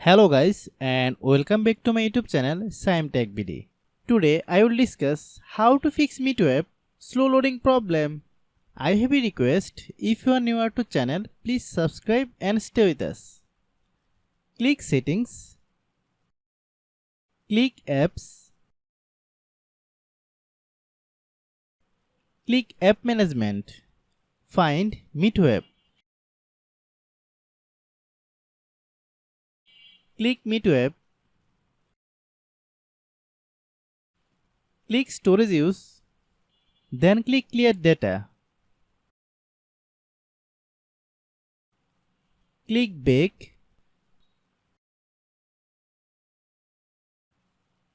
Hello guys and welcome back to my YouTube channel Shaem Tech BD. Today I will discuss how to fix MEETO app slow loading problem. I have a request, if you are newer to channel, please subscribe and stay with us. Click settings, click apps, click app management, find MEETO app. Click MEETO app, click storage use, then click clear data. Click back,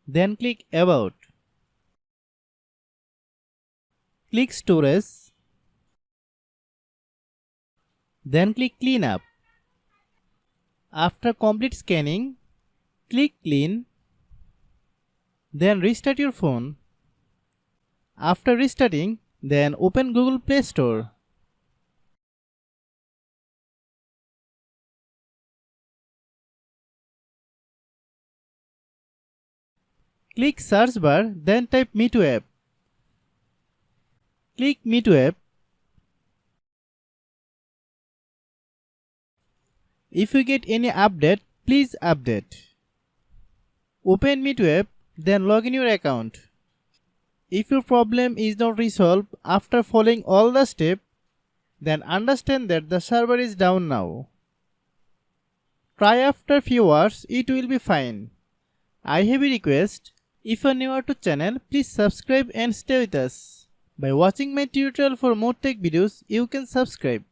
then click about. Click storage, then click clean up. After complete scanning, click clean, then restart your phone. After restarting, then open Google Play Store. Click search bar, then type MEETO app. Click MEETO app. If you get any update, please update. Open MEETO app, then log in your account. If your problem is not resolved after following all the steps, then understand that the server is down now. Try after few hours, it will be fine. I have a request, if you are newer to channel, please subscribe and stay with us. By watching my tutorial for more tech videos, you can subscribe.